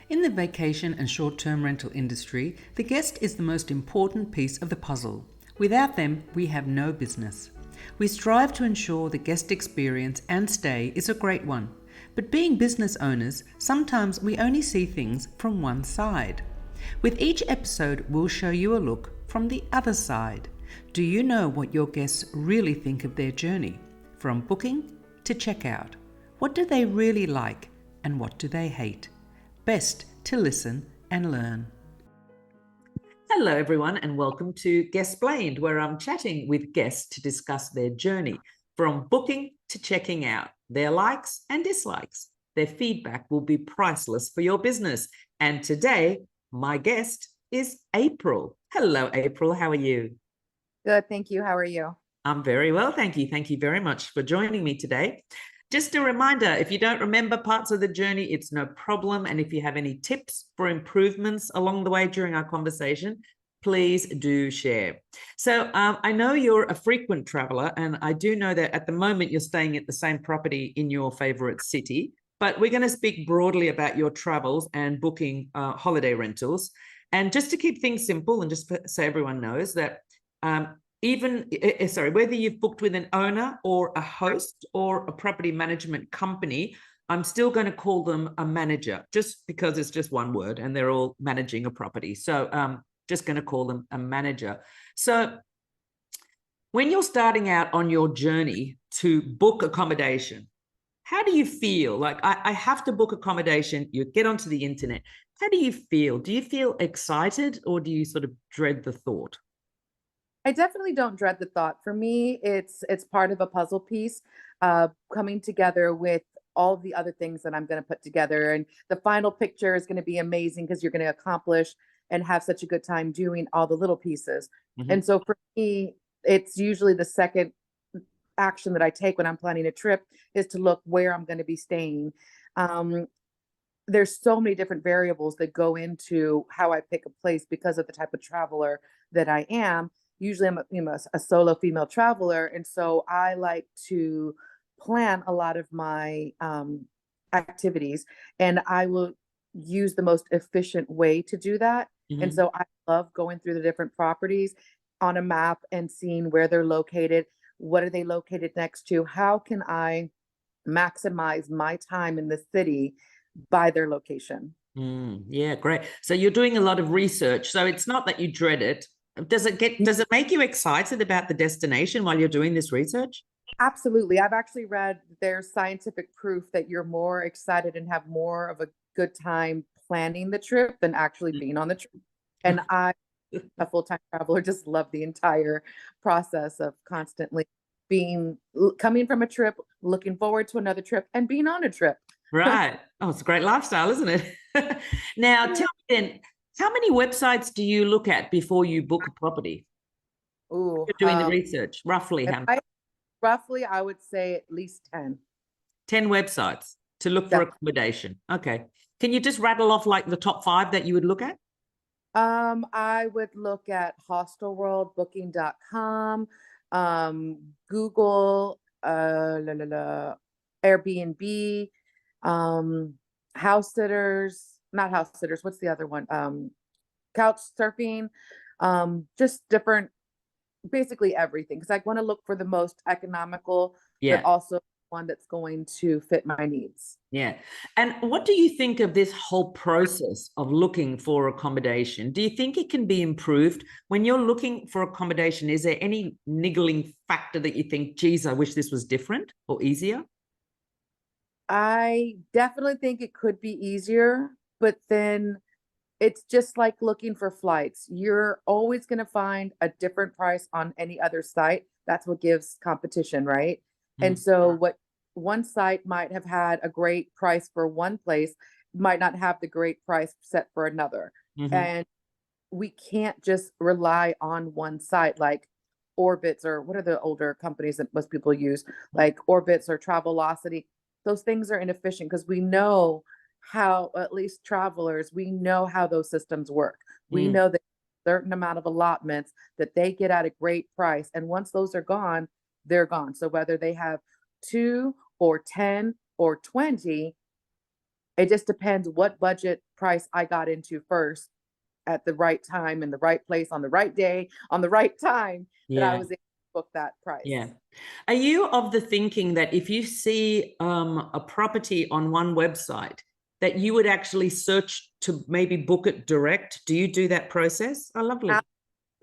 In the vacation and short-term rental industry, the guest is the most important piece of the puzzle. Without them, we have no business. We strive to ensure the guest experience and stay is a great one. But being business owners, sometimes we only see things from one side. With each episode, we'll show you a look from the other side. Do you know what your guests really think of their journey? From booking to checkout. What do they really like and what do they hate? Best to listen and learn. Hello, everyone, and welcome to Guestplained, where I'm chatting with guests to discuss their journey from booking to checking out, their likes and dislikes. Their feedback will be priceless for your business. And today, my guest is April. Hello, April. How are you? Good, thank you. How are you? I'm very well, thank you. Thank you very much for joining me today. Just a reminder, if you don't remember parts of the journey, it's no problem. And if you have any tips for improvements along the way during our conversation, please do share. So I know you're a frequent traveler, and I do know that at the moment you're staying at the same property in your favorite city, but we're going to speak broadly about your travels and booking holiday rentals. And just to keep things simple and just so everyone knows that whether you've booked with an owner or a host or a property management company, I'm still going to call them a manager just because it's just one word and they're all managing a property. So just going to call them a manager. So when you're starting out on your journey to book accommodation, how do you feel? Like, I have to book accommodation. You get onto the internet. How do you feel? Do you feel excited or do you sort of dread the thought? I definitely don't dread the thought. For me, it's part of a puzzle piece, coming together with all the other things that I'm going to put together, and the final picture is going to be amazing because you're going to accomplish and have such a good time doing all the little pieces. Mhm. And so for me, it's usually the second action that I take when I'm planning a trip is to look where I'm going to be staying. Um, there's so many different variables that go into how I pick a place because of the type of traveler that I am. Usually I'm a solo female traveler, and so I like to plan a lot of my activities, and I will use the most efficient way to do that. And Mhm. so I love going through the different properties on a map and seeing where they're located, what are they located next to, how can I maximize my time in the city by their location. Yeah, great. So you're doing a lot of research. So it's not that you dread it. Does it make you excited about the destination while you're doing this research? Absolutely. I've actually read there's scientific proof that you're more excited and have more of a good time planning the trip than actually being on the trip. And I, a full-time traveler, just love the entire process of constantly coming from a trip, looking forward to another trip, and being on a trip. Right. Oh, it's a great lifestyle, isn't it? Now, tell me then, how many websites do you look at before you book a property? Ooh, You're doing the research, roughly if how I roughly, I would say at least 10. 10 websites to look for Def- accommodation. Okay. Can you just rattle off like the top five that you would look at? I would look at Hostelworld, Booking.com, Google, Airbnb, um, house sitters, not house sitters. What's the other one? Couch surfing, just different, basically everything. Because I want to look for the most economical, but Yeah. also one that's going to fit my needs. Yeah. And what do you think of this whole process of looking for accommodation? Do you think it can be improved? When you're looking for accommodation, is there any niggling factor that you think, geez, I wish this was different or easier? I definitely think it could be easier, but then it's just like looking for flights. You're always going to find a different price on any other site. That's what gives competition, right? And Mm. so what one site might have had a great price for one place might not have the great price set for another. Mhm. And we can't just rely on one site like Orbitz, or what are the older companies that most people use, like Orbitz or Travelocity. Those things are inefficient because we know how, at least travelers, we know how those systems work. We Mm. know that a certain amount of allotments that they get at a great price. And once those are gone, they're gone. So whether they have two or 10 or 20, It just depends what budget price I got into first at the right time, in the right place, on the right day, on the right time, that I Yeah. was able to book that price. Yeah. Are you of the thinking that if you see a property on one website, that you would actually search to maybe book it direct? Do you do that process? Oh, lovely.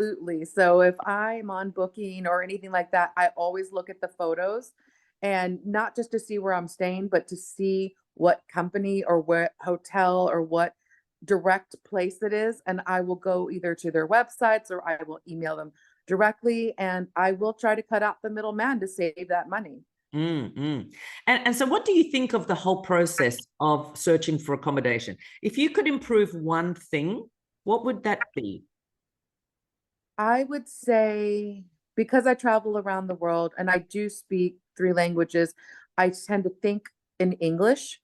Absolutely. So if I'm on Booking or anything like that, I always look at the photos, and not just to see where I'm staying, but to see what company or what hotel or what direct place it is. And I will go either to their websites or I will email them directly, and I will try to cut out the middleman to save that money. And so what do you think of the whole process of searching for accommodation? If you could improve one thing, what would that be? I would say, because I travel around the world and I do speak 3 languages, I tend to think in English.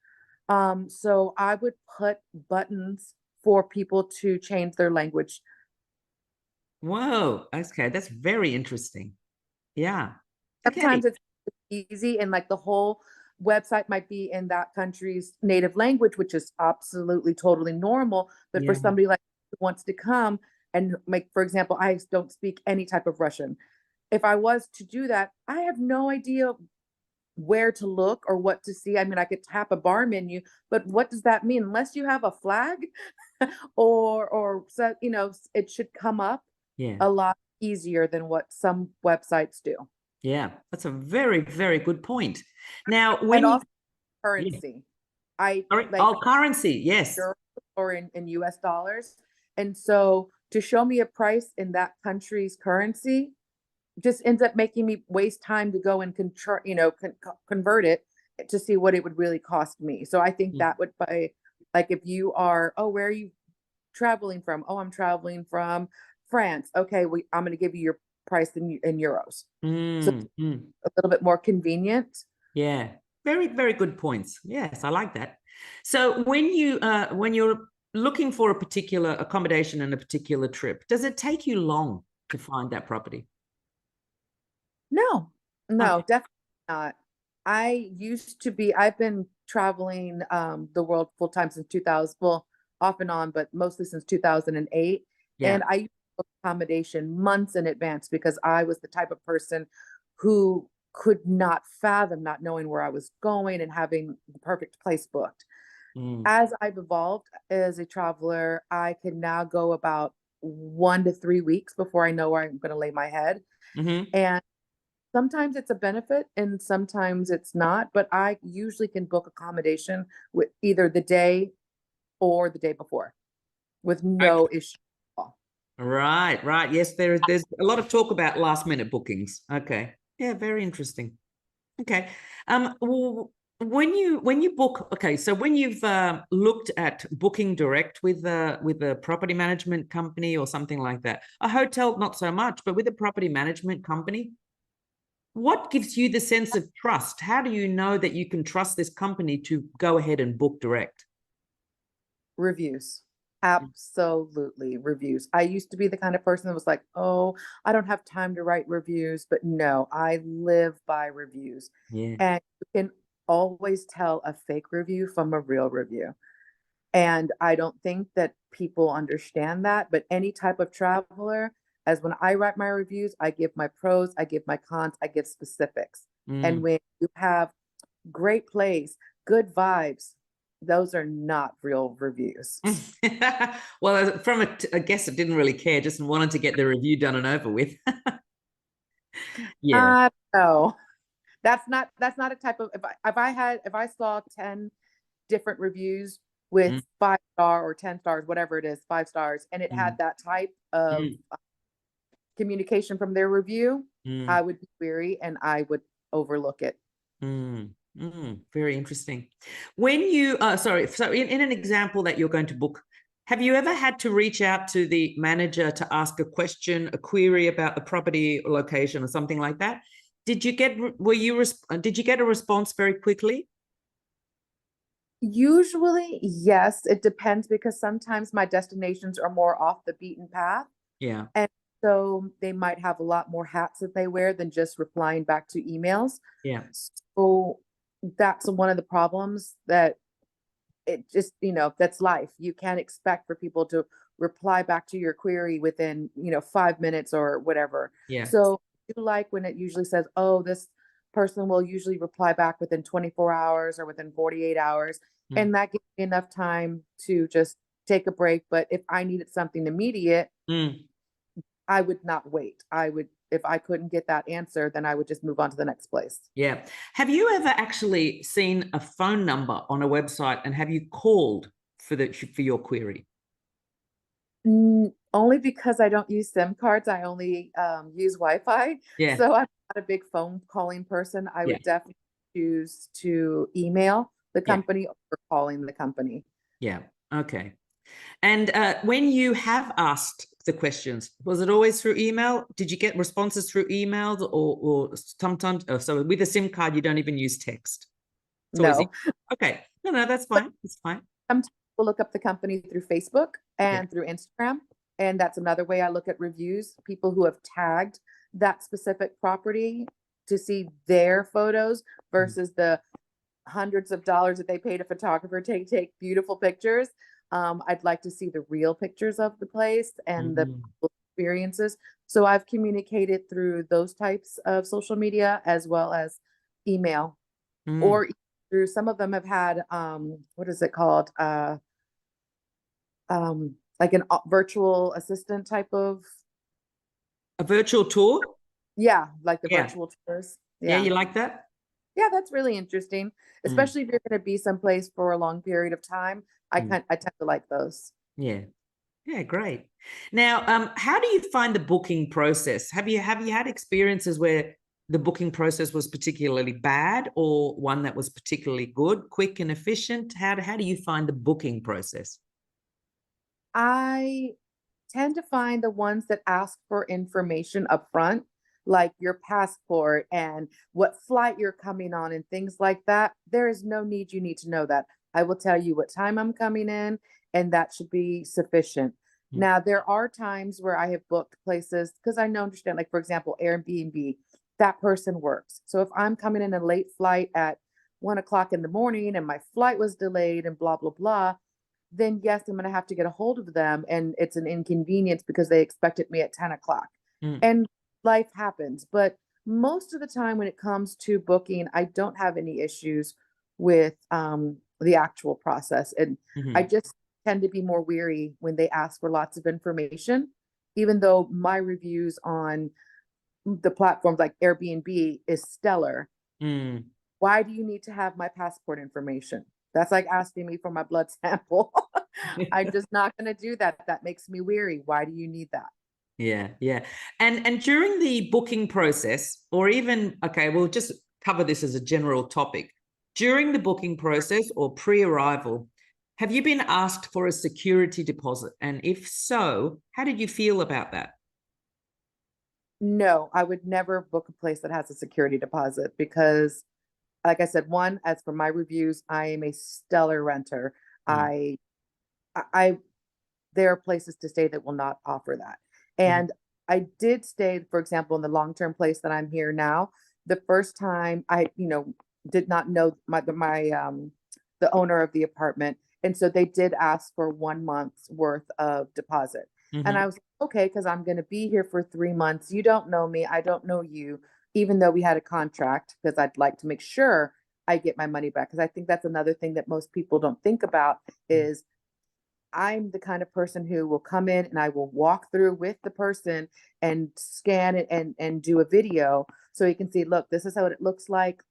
So I would put buttons for people to change their language. Whoa, okay, that's very interesting. Yeah. Okay. Sometimes it's easy, and like the whole website might be in that country's native language, which is absolutely totally normal. But for Yeah. somebody like who wants to come and make, for example, I don't speak any type of Russian. If I was to do that, I have no idea where to look or what to see. I mean, I could tap a bar menu, but what does that mean? Unless you have a flag or so, it should come up Yeah. a lot easier than what some websites do. Yeah. That's a very, very good point. Now, And when you also currency. I sorry, like currency, yes. euros or in US dollars. And so to show me a price in that country's currency just ends up making me waste time to go and convert it to see what it would really cost me. So I think Mm. that would be like, if you are, oh, where are you traveling from? Oh, I'm traveling from France. Okay, I'm going to give you your price in euros. So a little bit more convenient. Yeah, very, very good points. Yes, I like that. So when you're looking for a particular accommodation and a particular trip, does it take you long to find that property? No, Okay. definitely not. I've been traveling the world full time since 2000, well, off and on, but mostly since 2008. Yeah. And I used to book accommodation months in advance because I was the type of person who could not fathom not knowing where I was going and having the perfect place booked. As I've evolved as a traveler, I can now go about 1 to 3 weeks before I know where I'm going to lay my head. Mm-hmm. And sometimes it's a benefit and sometimes it's not, but I usually can book accommodation with either the day or the day before with no issue at all. Right, right. Yes, there's a lot of talk about last minute bookings. Okay. Yeah, very interesting. Okay. When you book, okay, so when you've looked at booking direct with a property management company or something like that, a hotel not so much, but with a property management company, what gives you the sense of trust? How do you know that you can trust this company to go ahead and book direct? Reviews. Absolutely, reviews. I used to be the kind of person that was like, oh, I don't have time to write reviews, but no, I live by reviews. Yeah. And you can always tell a fake review from a real review. And I don't think that people understand that, but any type of traveler, as when I write my reviews, I give my pros, I give my cons, I give specifics. And when you have great place, good vibes, those are not real reviews. Well, from a guest that didn't really care, just wanted to get the review done and over with. Yeah. No, that's not a type of, if I saw 10 different reviews with 5 star or 10 stars, whatever it is, 5 stars, and it had that type of communication from their review, I would be weary and I would overlook it. Very interesting. When you, so in an example that you're going to book, have you ever had to reach out to the manager to ask a question, a query about the property or location or something like that? Did you get a response very quickly? Usually, yes, it depends because sometimes my destinations are more off the beaten path. Yeah. And so they might have a lot more hats that they wear than just replying back to emails. Yeah. So that's one of the problems, that it just, that's life. You can't expect for people to reply back to your query within, 5 minutes or whatever. Yeah. So I do like when it usually says, oh, this person will usually reply back within 24 hours or within 48 hours. Mm. And that gives me enough time to just take a break. But if I needed something immediate, Mm. I would not wait. If I couldn't get that answer, then I would just move on to the next place. Yeah. Have you ever actually seen a phone number on a website and have you called for your query? Only because I don't use SIM cards. I only use Wi-Fi. Yeah. So I'm not a big phone calling person. I Yeah. would definitely choose to email the Yeah. company or calling the company. Yeah. Okay. And when you have asked the questions, was it always through email? Did you get responses through emails or sometimes? Oh, so with a SIM card, you don't even use text. It's always No. okay. No, that's fine. It's fine. Sometimes we'll look up the company through Facebook Yeah. and through Instagram. And that's another way I look at reviews, people who have tagged that specific property to see their photos versus the hundreds of dollars that they paid a photographer to take beautiful pictures. I'd like to see the real pictures of the place and the experiences. So I've communicated through those types of social media as well as email, or through some of them have had what is it called? Like an virtual assistant type of, a virtual tour. like the Yeah. virtual tours. Yeah, you like that? Yeah, that's really interesting, especially if you're going to be someplace for a long period of time. I tend to like those. Yeah. Yeah, great. Now, how do you find the booking process? Have you had experiences where the booking process was particularly bad or one that was particularly good, quick and efficient? How do you find the booking process? I tend to find the ones that ask for information up front, like your passport and what flight you're coming on and things like that. There is no need you need to know that. I will tell you what time I'm coming in, and that should be sufficient. Now, there are times where I have booked places because I know, understand, like, for example, Airbnb, that person works. So if I'm coming in a late flight at 1 o'clock in the morning and my flight was delayed and blah, blah, blah, then yes, I'm going to have to get a hold of them. And it's an inconvenience because they expected me at 10 o'clock. And life happens. But most of the time when it comes to booking, I don't have any issues with the actual process. And I just tend to be more weary when they ask for lots of information, even though my reviews on the platforms like Airbnb is stellar. Why do you need to have my passport information? That's like asking me for my blood sample. I'm just not going to do that. That makes me weary. Why do you need that? Yeah, yeah. And during the booking process, or even, okay, we'll just cover this as a general topic. During the booking process or pre-arrival, have you been asked for a security deposit? And if so, how did you feel about that? No, I would never book a place that has a security deposit because, like I said, one, as for my reviews, I am a stellar renter. I there are places to stay that will not offer that. And I did stay, for example, in the long-term place that I'm here now. The first time I, did not know the owner of the apartment. And so they did ask for 1 month's worth of deposit. And I was okay, because I'm going to be here for 3 months. You don't know me. I don't know you, even though we had a contract, because I'd like to make sure I get my money back. Because I think that's another thing that most people don't think about is I'm the kind of person who will come in and I will walk through with the person and scan it and do a video so you can see, look, this is how it looks like.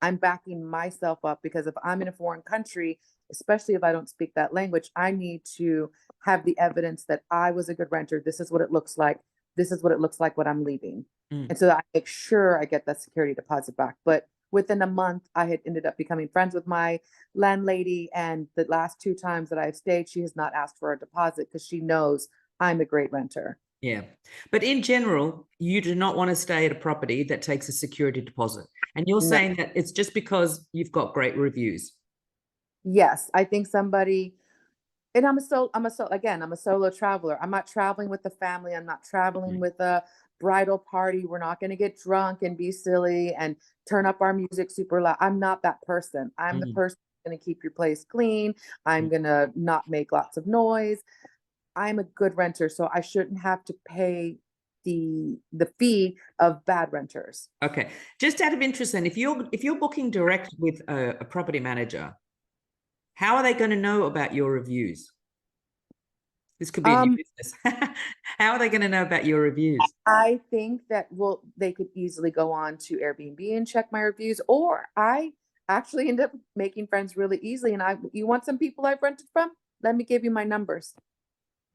I'm backing myself up because if I'm in a foreign country, especially if I don't speak that language, I need to have the evidence that I was a good renter. This is what it looks like. This is what it looks like when I'm leaving. And so I make sure I get that security deposit back. But within a month, I had ended up becoming friends with my landlady. And the last 2 times that I've stayed, she has not asked for a deposit because she knows I'm a great renter. Yeah. But in general, you do not want to stay at a property that takes a security deposit. And you're saying that it's just because you've got great reviews. Yes, I think somebody, and I'm a solo traveler. I'm not traveling with the family. I'm not traveling with a bridal party. We're not going to get drunk and be silly and turn up our music super loud. I'm not that person. I'm the person going to keep your place clean. I'm going to not make lots of noise. I'm a good renter, so I shouldn't have to pay the fee of bad renters. Okay. Just out of interest then, if you're booking direct with a property manager, how are they going to know about your reviews? This could be a new business. How are they going to know about your reviews? I think that they could easily go on to Airbnb and check my reviews, or I actually end up making friends really easily. And you want some people I've rented from? Let me give you my numbers.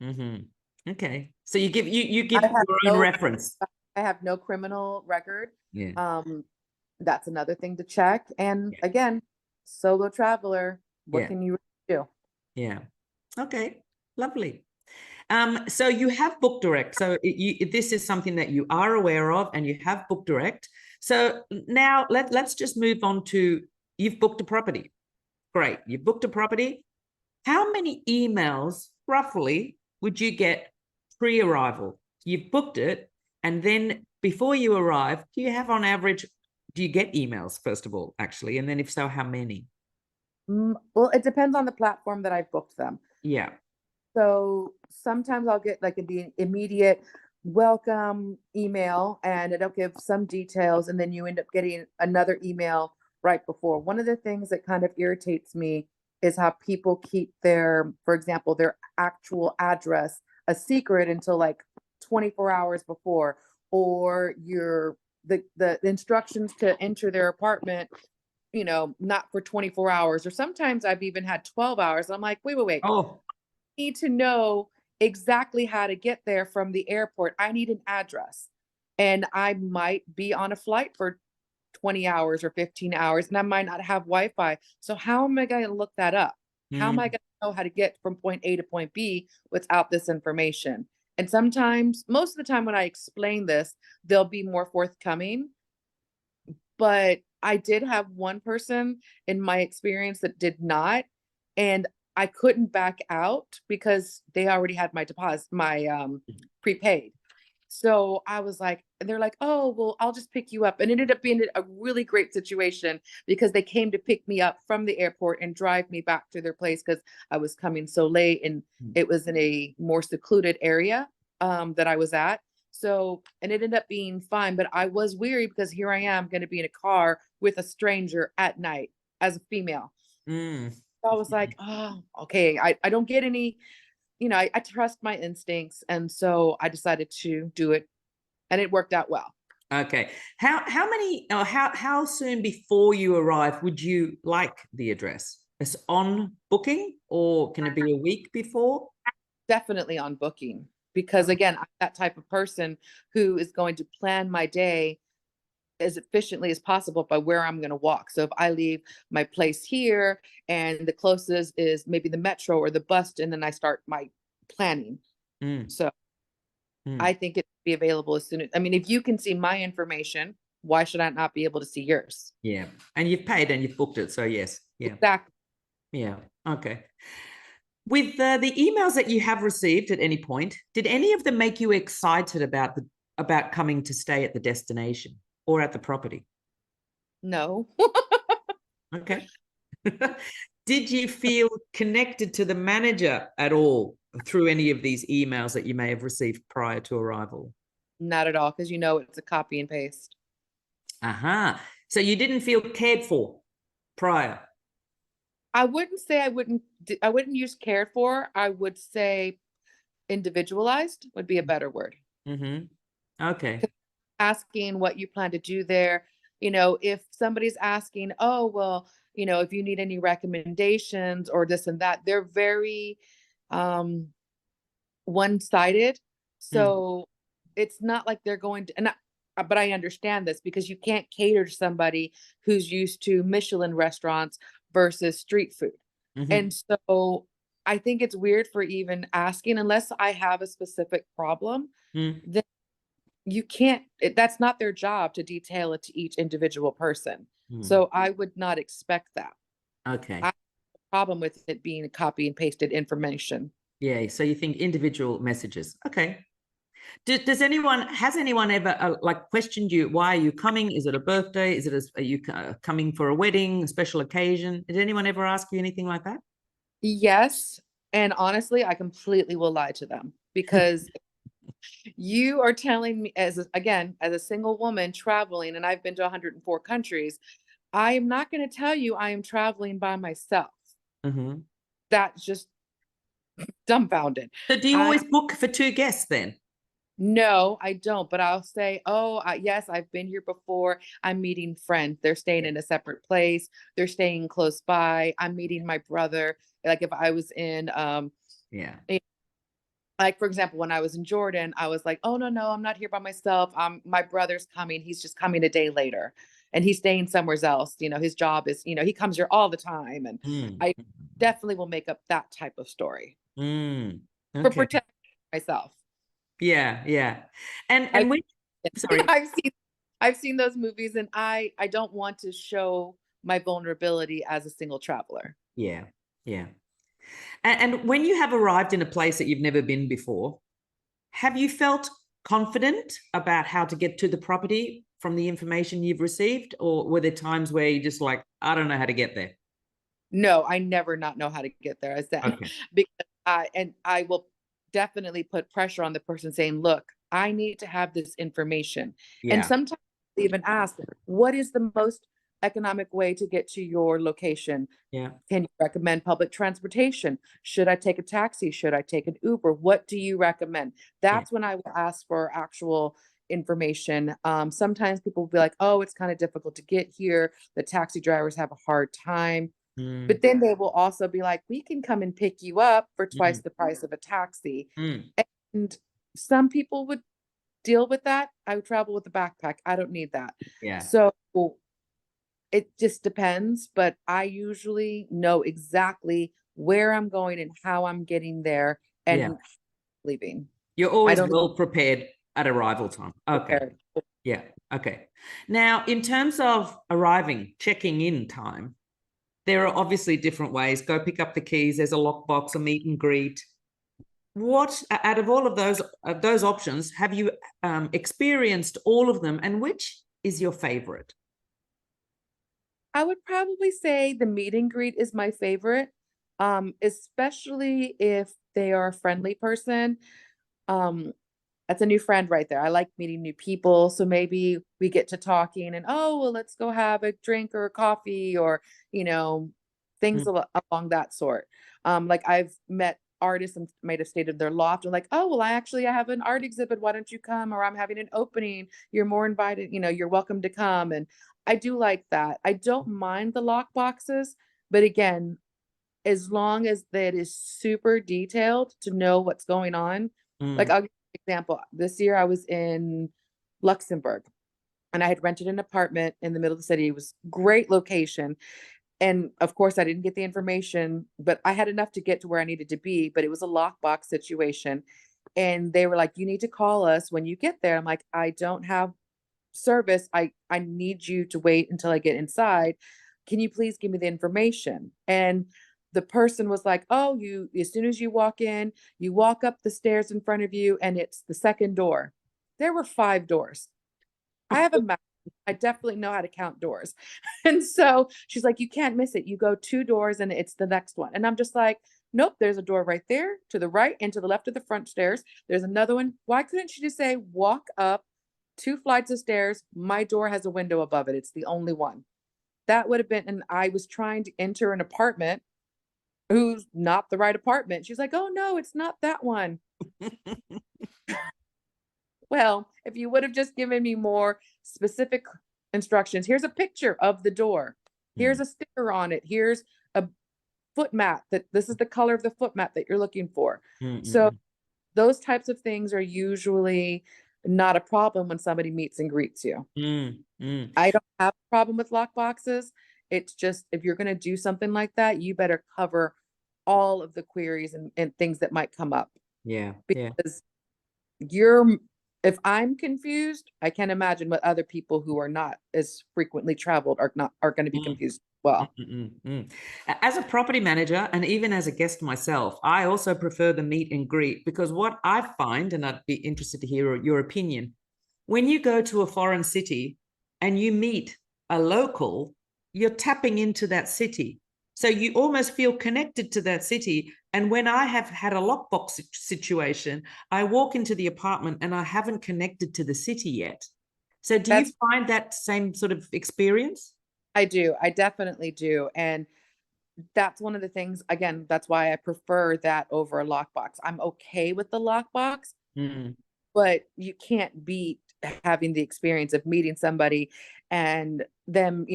Mm-hmm. Okay. So you give your own reference. I have no criminal record. Yeah. That's another thing to check. And again, solo traveler, what can you do? Yeah. Okay. Lovely. So you have booked direct. So this is something that you are aware of, and you have booked direct. So now let's just move on to, you've booked a property. Great. You've booked a property. How many emails roughly would you get pre-arrival? You've booked it, and then before you arrive, do you have on average, do you get emails first of all, actually? And then if so, how many? Well, it depends on the platform that I've booked them. Yeah. So sometimes I'll get like the immediate welcome email, and it'll give some details, and then you end up getting another email right before. One of the things that kind of irritates me is how people keep for example, their actual address a secret until like 24 hours before, or the instructions to enter their apartment, not for 24 hours, or sometimes I've even had 12 hours. I'm like, wait. Oh, Need to know exactly how to get there from the airport. I need an address, and I might be on a flight for 20 hours or 15 hours, and I might not have Wi-Fi. So how am I going to look that up? How am I going to know how to get from point A to point B without this information? And sometimes, most of the time when I explain this, they'll be more forthcoming. But I did have one person in my experience that did not, and I couldn't back out because they already had my deposit, my prepaid. So I was like, and they're like, oh, well, I'll just pick you up. And it ended up being a really great situation because they came to pick me up from the airport and drive me back to their place because I was coming so late, and it was in a more secluded area that I was at. So, and it ended up being fine, but I was weary because here I am going to be in a car with a stranger at night as a female. I was like, oh, okay. I don't get any, I trust my instincts. And so I decided to do it, and it worked out well. Okay. How soon before you arrive would you like the address? It's on booking, or can it be a week before? Definitely on booking, because again, I'm that type of person who is going to plan my day as efficiently as possible by where I'm going to walk. So if I leave my place here and the closest is maybe the metro or the bus, and then I start my planning. So I think it should be available as soon as, if you can see my information, why should I not be able to see yours? Yeah. And you've paid and you've booked it. So yes. Yeah. Exactly. Yeah. Okay. With the emails that you have received at any point, did any of them make you excited about coming to stay at the destination or at the property? No. Okay. Did you feel connected to the manager at all through any of these emails that you may have received prior to arrival? Not at all, because it's a copy and paste. So you didn't feel cared for prior? I wouldn't say I wouldn't use cared for. I would say individualized would be a better word. Okay. Asking what you plan to do there. If somebody's asking, oh, well, if you need any recommendations or this and that, they're very one-sided. So it's not like they're going to, but I understand this because you can't cater to somebody who's used to Michelin restaurants versus street food. And so I think it's weird for even asking, unless I have a specific problem, then you can't, that's not their job to detail it to each individual person. So I would not expect that. Okay. I have a problem with it being copy and pasted information. Yeah. So you think individual messages. Okay. Has anyone ever like questioned you? Why are you coming? Is it a birthday? Are you coming for a wedding, a special occasion? Did anyone ever ask you anything like that? Yes. And honestly, I completely will lie to them because you are telling me again, as a single woman traveling, and I've been to 104 countries, I am not going to tell you I am traveling by myself. Mm-hmm. That's just dumbfounded. So do you always book for 2 guests then? No, I don't, but I'll say, oh, yes, I've been here before. I'm meeting friends. They're staying in a separate place. They're staying close by. I'm meeting my brother. Like if I was in, Yeah. like for example, when I was in Jordan, I was like, oh, no, I'm not here by myself. My brother's coming. He's just coming a day later and he's staying somewhere else. You know, his job is, he comes here all the time. And I definitely will make up that type of story for Okay. protecting myself. Yeah, yeah. And when sorry. I've seen those movies and I don't want to show my vulnerability as a single traveler. Yeah, yeah. And when you have arrived in a place that you've never been before, have you felt confident about how to get to the property from the information you've received? Or were there times where you just like, I don't know how to get there? No, I never not know how to get there. I said, Okay. because I will definitely put pressure on the person saying, look, I need to have this information. Yeah. And sometimes they even ask, what is the most economic way to get to your location? Yeah. Can you recommend public transportation? Should I take a taxi? Should I take an Uber? What do you recommend? That's when I will ask for actual information. Sometimes people will be like, oh, it's kind of difficult to get here. The taxi drivers have a hard time. But then they will also be like, we can come and pick you up for twice the price of a taxi. And some people would deal with that. I would travel with a backpack. I don't need that. Yeah. So it just depends, but I usually know exactly where I'm going and how I'm getting there and leaving. You're always well prepared at arrival time. Okay. Prepared. Yeah. Okay. Now, in terms of arriving, checking in time, there are obviously different ways. Go pick up the keys. There's a lockbox, a meet and greet. What, out of all of those options, have you experienced all of them, and which is your favorite? I would probably say the meet and greet is my favorite, especially if they are a friendly person. That's a new friend right there. I like meeting new people. So maybe we get to talking and, oh, well, let's go have a drink or a coffee or, things along that sort. Like I've met artists and might have stayed in their loft and like, oh, well, I have an art exhibit. Why don't you come? Or I'm having an opening. You're more invited, you're welcome to come. And I do like that. I don't mind the lock boxes, but again, as long as that is super detailed to know what's going on. Like I'll give you an example. This year I was in Luxembourg and I had rented an apartment in the middle of the city. It was great location. And of course I didn't get the information, but I had enough to get to where I needed to be, but it was a lockbox situation. And they were like, you need to call us when you get there. I'm like, I don't have service. I need you to wait until I get inside. Can you please give me the information? And the person was like, oh, as soon as you walk in, you walk up the stairs in front of you and it's the second door. There were 5 doors. I have a map. I definitely know how to count doors. And so she's like, you can't miss it. You go 2 doors and it's the next one. And I'm just like, nope, there's a door right there to the right and to the left of the front stairs. There's another one. Why couldn't she just say, walk up 2 flights of stairs? My door has a window above it. It's the only one. That would have been, and I was trying to enter an apartment who's not the right apartment. She's like, oh no, it's not that one. Well, if you would have just given me more specific instructions, here's a picture of the door. Here's a sticker on it. Here's a foot mat that this is the color of the foot mat that you're looking for. So those types of things are usually not a problem when somebody meets and greets you. I don't have a problem with lock boxes. It's just, if you're going to do something like that, you better cover all of the queries and things that might come up. Yeah. Because if I'm confused, I can't imagine what other people who are not as frequently traveled are going to be confused. well. As a property manager and even as a guest myself, I also prefer the meet and greet because what I find, and I'd be interested to hear your opinion, when you go to a foreign city and you meet a local, you're tapping into that city. So you almost feel connected to that city. And when I have had a lockbox situation, I walk into the apartment and I haven't connected to the city yet. So do you find that same sort of experience? I do. I definitely do. And that's one of the things, again, that's why I prefer that over a lockbox. I'm okay with the lockbox, but you can't beat having the experience of meeting somebody and them,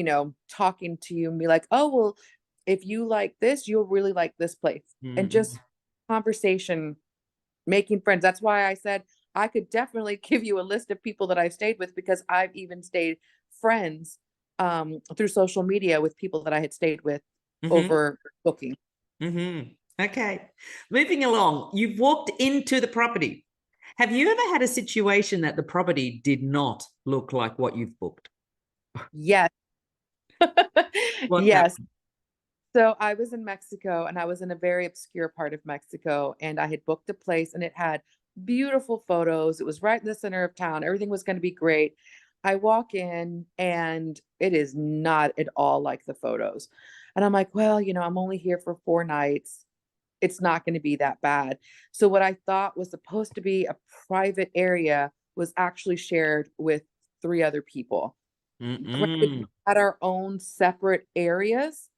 talking to you and be like, oh, well, if you like this, you'll really like this place. And just conversation, making friends. That's why I said I could definitely give you a list of people that I've stayed with, because I've even stayed friends through social media with people that I had stayed with over booking. Okay. Moving along, you've walked into the property. Have you ever had a situation that the property did not look like what you've booked? Yes. What Yes. happened? So I was in Mexico, and I was in a very obscure part of Mexico, and I had booked a place and it had beautiful photos. It was right in the center of town. Everything was going to be great. I walk in and it is not at all like the photos. And I'm like, well, I'm only here for 4 nights. It's not going to be that bad. So what I thought was supposed to be a private area was actually shared with 3 other people. Granted, we had our own separate areas,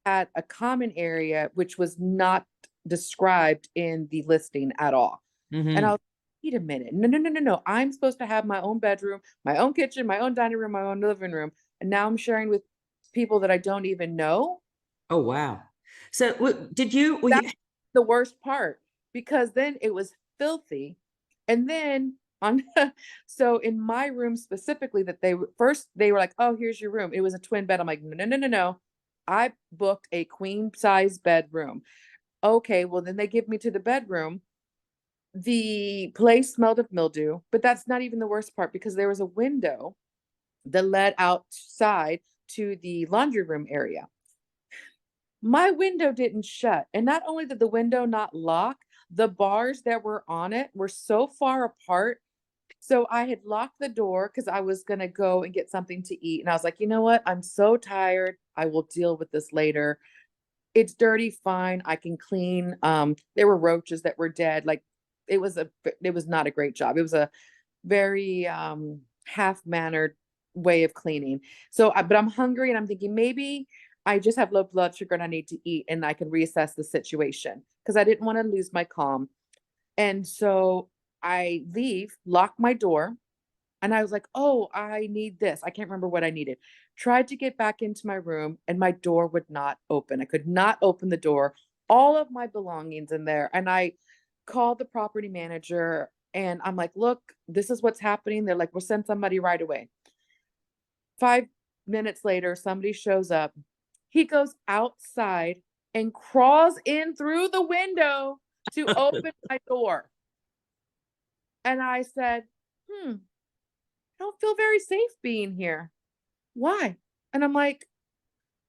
at a common area, which was not described in the listing at all. And I was, wait a minute. No, no, no, no, no. I'm supposed to have my own bedroom, my own kitchen, my own dining room, my own living room. And now I'm sharing with people that I don't even know. Oh, wow. So did you, That's the worst part, because then it was filthy. And then so in my room specifically, that they were like, oh, here's your room. It was a twin bed. I'm like, no, no, no, no, no. I booked a queen size bedroom. Okay, well, then they give me to the bedroom. The place smelled of mildew, but that's not even the worst part, because there was a window that led outside to the laundry room area. My window didn't shut. And not only did the window not lock, the bars that were on it were so far apart. So I had locked the door because I was going to go and get something to eat. And I was like, you know what? I'm so tired. I will deal with this later. It's dirty, fine. I can clean. There were roaches that were dead. Like it was not a great job. It was a very half-mannered way of cleaning. So, but I'm hungry and I'm thinking maybe I just have low blood sugar and I need to eat, and I can reassess the situation, because I didn't want to lose my calm. And so I leave, lock my door, and I was like, oh, I need this. I can't remember what I needed. Tried to get back into my room and my door would not open. I could not open the door. All of my belongings in there. And I called the property manager and I'm like, look, this is what's happening. They're like, we'll send somebody right away. 5 minutes later, somebody shows up. He goes outside and crawls in through the window to open my door. And I said, I don't feel very safe being here. Why? And I'm like,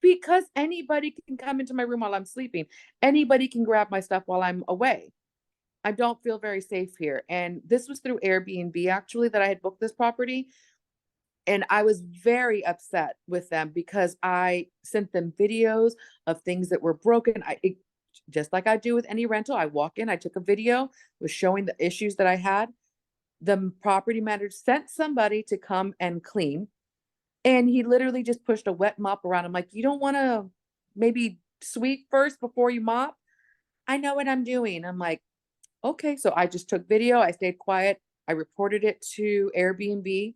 because anybody can come into my room while I'm sleeping. Anybody can grab my stuff while I'm away. I don't feel very safe here. And this was through Airbnb, actually, that I had booked this property. And I was very upset with them because I sent them videos of things that were broken. Just like I do with any rental, I walk in, I took a video, was showing the issues that I had. The property manager sent somebody to come and clean. And he literally just pushed a wet mop around. I'm like, you don't want to maybe sweep first before you mop? I know what I'm doing. I'm like, okay. So I just took video. I stayed quiet. I reported it to Airbnb.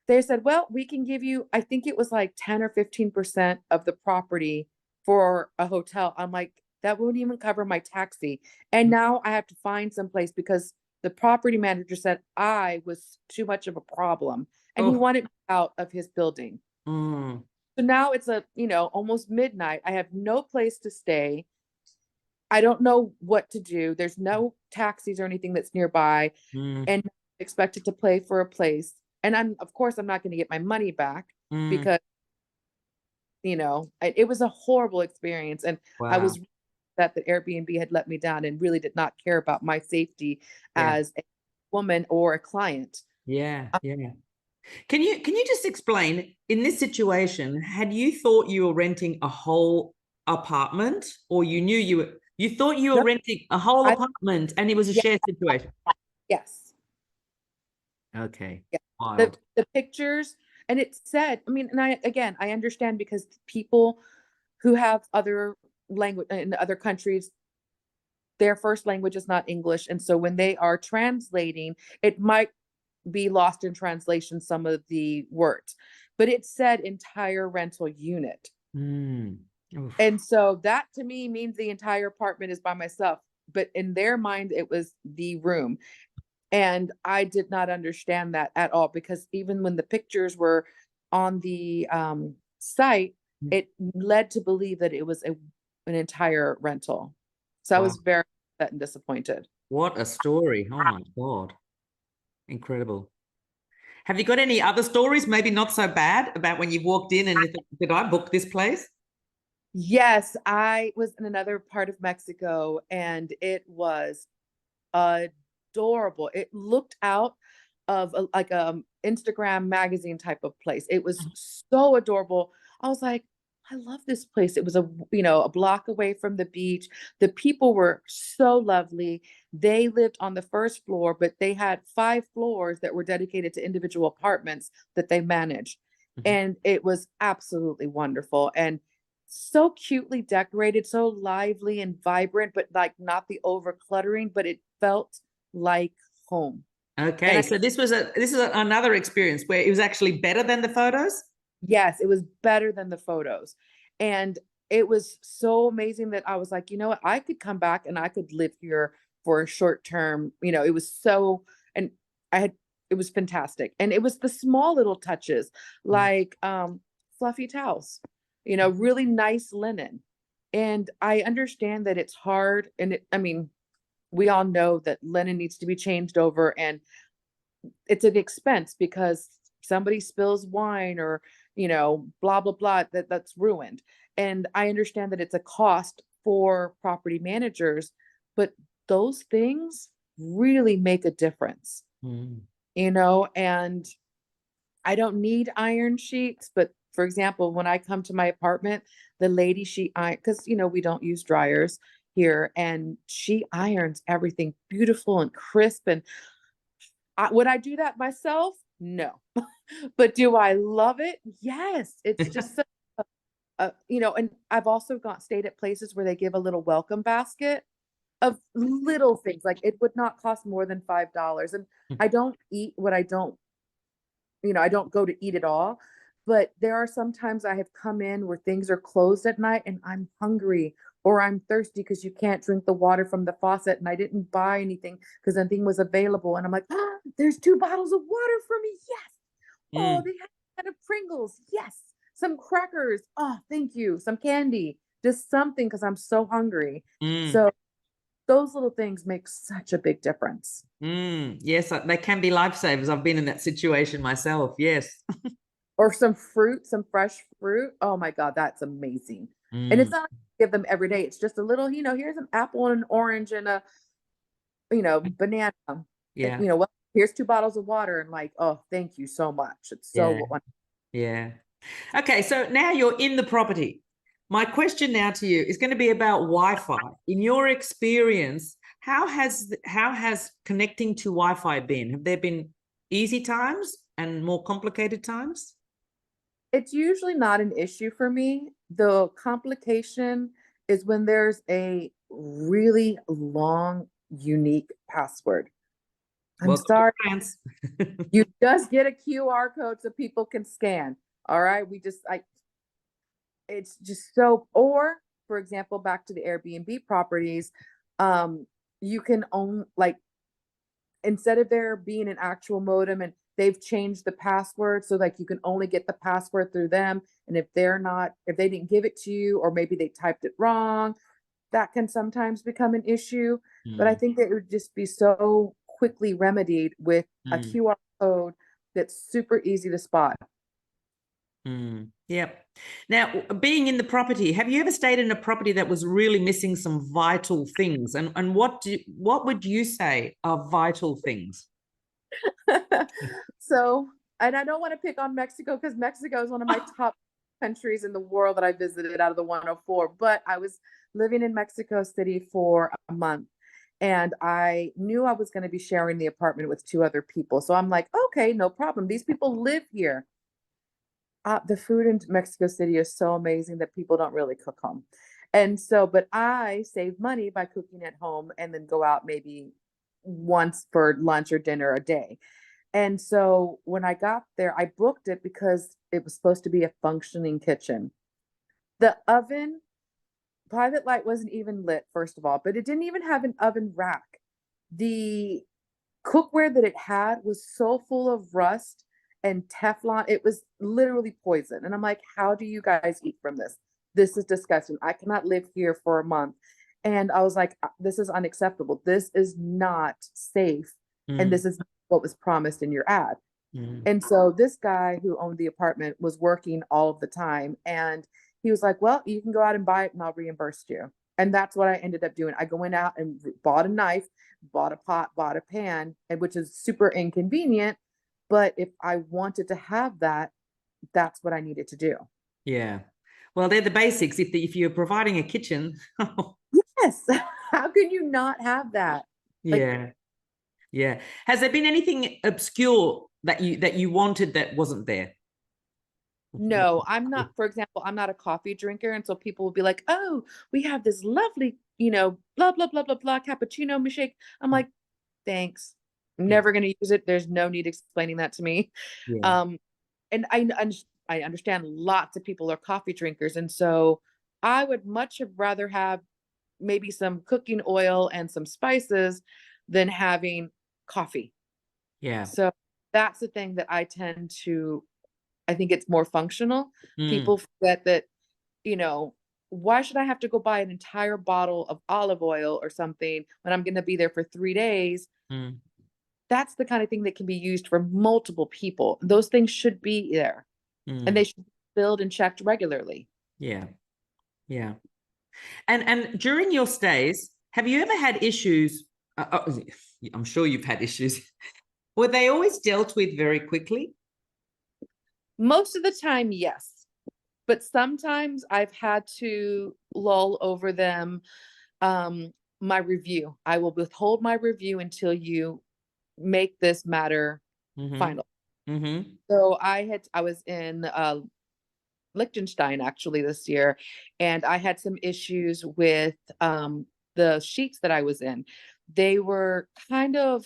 They said, well, we can give you, I think it was like 10 or 15% of the property for a hotel. I'm like, that won't even cover my taxi. And now I have to find someplace because the property manager said I was too much of a problem and he wanted me out of his building. So now it's almost midnight. I have no place to stay. I don't know what to do. There's no taxis or anything that's nearby, and I'm expected to pay for a place. And of course, I'm not going to get my money back because it was a horrible experience. And I Wow. was that the Airbnb had let me down and really did not care about my safety Yeah. as a woman or a client. Yeah. Yeah. Can you just explain in this situation, had you thought you were renting a whole apartment, or you thought you were No, renting a whole I, apartment and it was a yeah, shared situation? yes. Okay. Yeah. The Wild. the pictures, and it said, I mean, and I understand because people who have other language in other countries, their first language is not English. And so when they are translating, it might be lost in translation some of the words, but it said entire rental unit. Mm. Oof. And so that to me means the entire apartment is by myself. But in their mind, it was the room. And I did not understand that at all because even when the pictures were on the site, it led to believe that it was an entire rental. So I Wow. was very upset and disappointed. What a story. Oh my God. Incredible. Have you got any other stories, maybe not so bad, about when you walked in and you thought, did I book this place? Yes, I was in another part of Mexico and it was adorable. It looked out of like a Instagram magazine type of place. It was so adorable. I was like, I love this place. It was a block away from the beach. The people were so lovely. They lived on the first floor, but they had 5 floors that were dedicated to individual apartments that they managed. Mhm. And it was absolutely wonderful and so cutely decorated, so lively and vibrant, but like not the over cluttering, but it felt like home. And Okay, so another experience where it was actually better than the photos. yes, it was better than the photos. And it was so amazing that I was like, you know what? I could come back and I could live here for a short term. It was so, and I had, it was fantastic. And it was the small little touches Mm. like fluffy towels, really nice linen. And I understand that it's hard. And I mean, we all know that linen needs to be changed over and it's an expense because somebody spills wine or blah blah blah, that's ruined. And I understand that it's a cost for property managers, but those things really make a difference. Mm. And I don't need iron sheets, but for example, when I come to my apartment, the lady, she iron, because we don't use dryers here, and she irons everything beautiful and crisp. And would I do that myself? No. But do I love it? Yes. It's just so, and I've also stayed at places where they give a little welcome basket of little things. Like it would not cost more than $5. And I don't eat what I don't go to eat it all. But there are some times I have come in where things are closed at night and I'm hungry or I'm thirsty because you can't drink the water from the faucet and I didn't buy anything because nothing was available. And I'm like, there's 2 bottles of water for me. Yes. Oh, Mm. they had a Pringles. Yes. Some crackers. Oh, thank you. Some candy. Just something because I'm so hungry. Mm. So those little things make such a big difference. Mm. Yes, they can be lifesavers. I've been in that situation myself. Yes. Or some fruit, some fresh fruit. Oh my God, that's amazing. And it's Mm. not like you give them every day. It's just a little, here's an apple and an orange and a, banana. And Yeah. well, here's 2 bottles of water and like, oh, thank you so much. It's so Yeah. wonderful. Yeah. Okay, so now you're in the property. My question now to you is going to be about Wi-Fi. In your experience, how has connecting to Wi-Fi been? Have there been easy times and more complicated times? It's usually not an issue for me. The complication is when there's a really long, unique password. I'm Welcome to sorry. France. You just get a QR code so people can scan. All right. It's just so, or for example, back to the Airbnb properties, um, you can own like instead of there being an actual modem and they've changed the password so like you can only get the password through them. And if they didn't give it to you, or maybe they typed it wrong, that can sometimes become an issue. But I Mm, think that it would just be so quickly remedied with a mm. QR code that's super easy to spot. Yep. Now, being in the property, have you ever stayed in a property that was really missing some vital things? And what would you say are vital things? So, and I don't want to pick on Mexico because Mexico is one of my top countries in the world that I visited out of the 104. But I was living in Mexico City for a month and I knew I was going to be sharing the apartment with two other people. So I'm like, okay, no problem. These people live here. The food in Mexico City is so amazing that people don't really cook home. And so, but I save money by cooking at home and then go out maybe once for lunch or dinner a day. And so when I got there, I booked it because it was supposed to be a functioning kitchen. The oven, private light wasn't even lit, first of all, but it didn't even have an oven rack. The cookware that it had was so full of rust and Teflon. It was literally poison. And I'm like, how do you guys eat from this? This is disgusting. I cannot live here for a month. And I was like, this is unacceptable. This is not safe. And this is what was promised in your ad. And so this guy who owned the apartment was working all of the time. And he was like, well, you can go out and buy it and I'll reimburse you. And that's what I ended up doing. I went out and bought a knife, bought a pot, bought a pan, and which is super inconvenient. But if I wanted to have that, that's what I needed to do. Yeah. Well, they're the basics. If you're providing a kitchen. Yes. How can you not have that? Like, Yeah. Yeah. Has there been anything obscure that you wanted that wasn't there? no, I'm not, for example, I'm not a coffee drinker. And so people will be like, oh, we have this lovely, blah, blah, blah, blah, blah, cappuccino milkshake. I'm like, thanks. I'm Yeah. never going to use it. There's no need explaining that to me. Yeah. And I understand lots of people are coffee drinkers. And so I would much have rather have maybe some cooking oil and some spices than having coffee. Yeah. So that's the thing that I think it's more functional. People forget that, why should I have to go buy an entire bottle of olive oil or something when I'm going to be there for 3 days? That's the kind of thing that can be used for multiple people. Those things should be there and they should be filled and checked regularly. Yeah. Yeah. And during your stays, have you ever had issues? I'm sure you've had issues. Were they always dealt with very quickly? Most of the time, yes. But sometimes I've had to lull over them. My review, I will withhold my review until you make this matter final. So I was in Liechtenstein actually this year, and I had some issues with the sheets that I was in. They were kind of,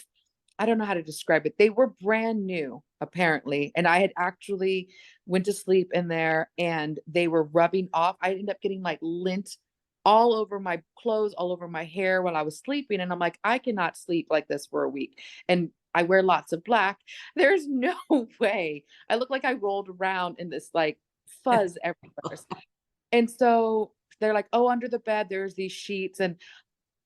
I don't know how to describe it. They were brand new, apparently. And I had actually went to sleep in there and they were rubbing off. I ended up getting like lint all over my clothes, all over my hair while I was sleeping. And I'm like, I cannot sleep like this for a week. And I wear lots of black. There's no way. I look like I rolled around in this like fuzz everywhere. And so they're like, oh, under the bed, there's these sheets. And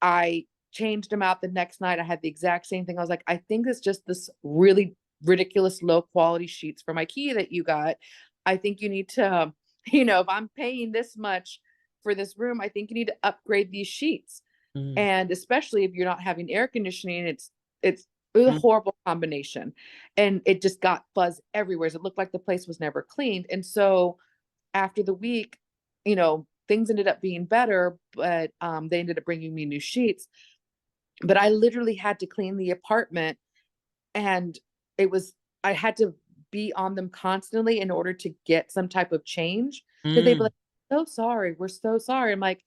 I changed them out the next night. I had the exact same thing. I was like, I think it's just this really ridiculous low quality sheets from IKEA that you got. I think you need to, if I'm paying this much for this room, I think you need to upgrade these sheets. And especially if you're not having air conditioning, it's a horrible combination. And it just got fuzz everywhere. It looked like the place was never cleaned. And so after the week, things ended up being better, but they ended up bringing me new sheets. But I literally had to clean the apartment and I had to be on them constantly in order to get some type of change. Because they'd be like, so sorry, we're so sorry. I'm like,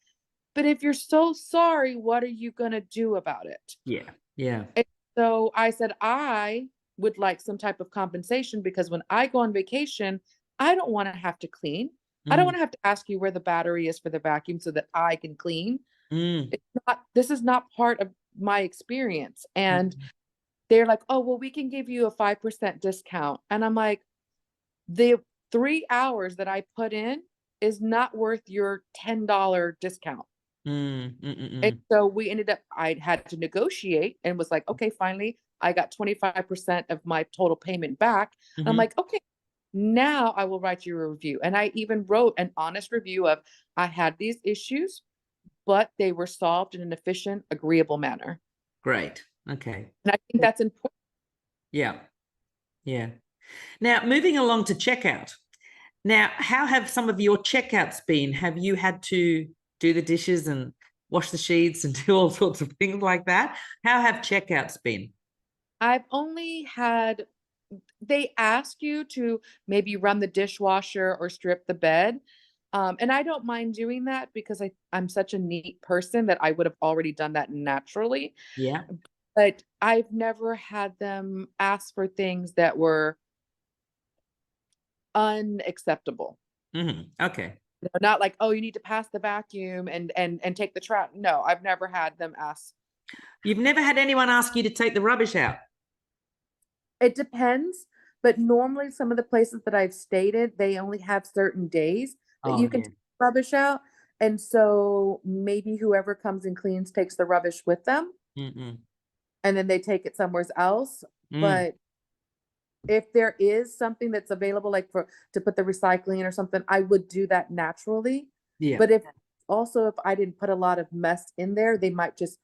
but if you're so sorry, what are you going to do about it? Yeah. Yeah. And so I said, I would like some type of compensation because when I go on vacation, I don't want to have to clean. I don't want to have to ask you where the battery is for the vacuum so that I can clean. This is not part of my experience. And they're like, oh, well, we can give you a 5% discount. And I'm like, the 3 hours that I put in is not worth your $10 discount. And so we ended up, I had to negotiate and was like, okay, finally, I got 25% of my total payment back. I'm like, okay, Now I will write you a review. And I even wrote an honest review of, I had these issues, but they were solved in an efficient, agreeable manner. Great. Okay. And I think that's important. Yeah. Yeah. Now, moving along to checkout. Now, how have some of your checkouts been? Have you had to do the dishes and wash the sheets and do all sorts of things like that? How have checkouts been? I've only had, they ask you to maybe run the dishwasher or strip the bed. And I don't mind doing that because I'm such a neat person that I would have already done that naturally. Yeah. But I've never had them ask for things that were unacceptable. Okay. Not like, oh, you need to pass the vacuum and take the trash. No, I've never had them ask. You've never had anyone ask you to take the rubbish out? It depends, but normally some of the places that I've stayed at, they only have certain days that Oh, you can yeah. take rubbish out. And so maybe whoever comes and cleans takes the rubbish with them Mm-mm. and then they take it somewhere else. Mm. But if there is something that's available, like to put the recycling or something, I would do that naturally. Yeah. But if I didn't put a lot of mess in there, they might just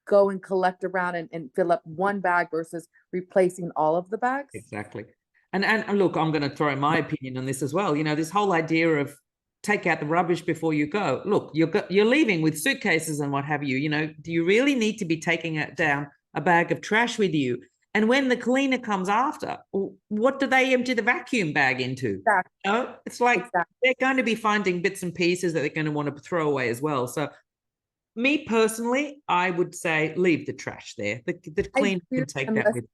go and collect around and fill up one bag versus replacing all of the bags. Exactly. And look, I'm going to throw my opinion on this as well. You know, this whole idea of take out the rubbish before you go. Look, you're leaving with suitcases and what have you. You know, do you really need to be taking it down a bag of trash with you? And when the cleaner comes after, what do they empty the vacuum bag into? Exactly. You know, it's like Exactly. they're going to be finding bits and pieces that they're going to want to throw away as well. So me personally, I would say leave the trash there. The cleaner can take that with.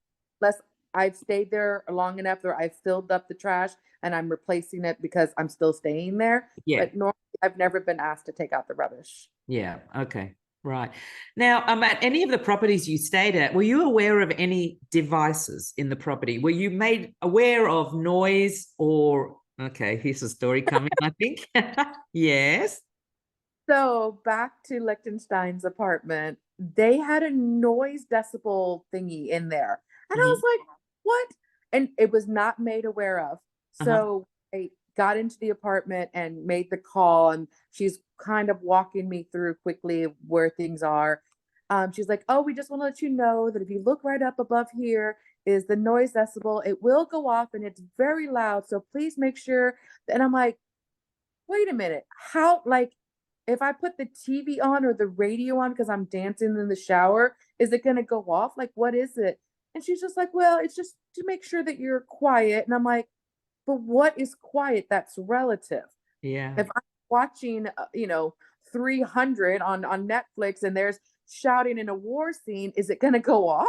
Unless I've stayed there long enough where I've filled up the trash and I'm replacing it because I'm still staying there. Yeah. But normally I've never been asked to take out the rubbish. Yeah. Okay. Right. Now, at any of the properties you stayed at, were you aware of any devices in the property? Were you made aware of noise or, okay, here's a story coming, I think. Yes. So back to Liechtenstein's apartment, they had a noise decibel thingy in there. And I was like, what? And it was not made aware of. So I got into the apartment and made the call, and she's kind of walking me through quickly where things are. She's like, oh, we just want to let you know that if you look right up above here is the noise decibel. It will go off and it's very loud. So please make sure. And I'm like, wait a minute. How, like, if I put the TV on or the radio on because I'm dancing in the shower, is it going to go off? Like, what is it? And she's just like, well, it's just to make sure that you're quiet. And I'm like, but what is quiet? That's relative. Yeah. If I'm watching, 300 on Netflix and there's shouting in a war scene, is it going to go off?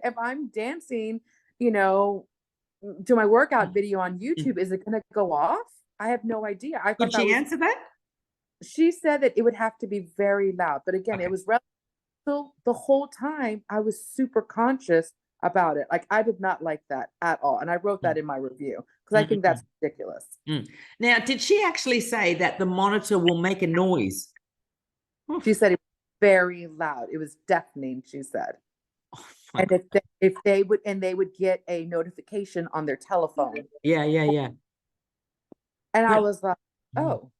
If I'm dancing, to my workout video on YouTube, is it going to go off? I have no idea. I thought Could she answer that? she said that it would have to be very loud, but again, Okay. it was so the whole time I was super conscious about it. Like I did not like that at all, and I wrote that in my review because I think that's ridiculous. Now, did she actually say that the monitor will make a noise? She said it was very loud. It was deafening. She said, Oh, and if they would get a notification on their telephone. Yeah. And I was like, Mm. oh.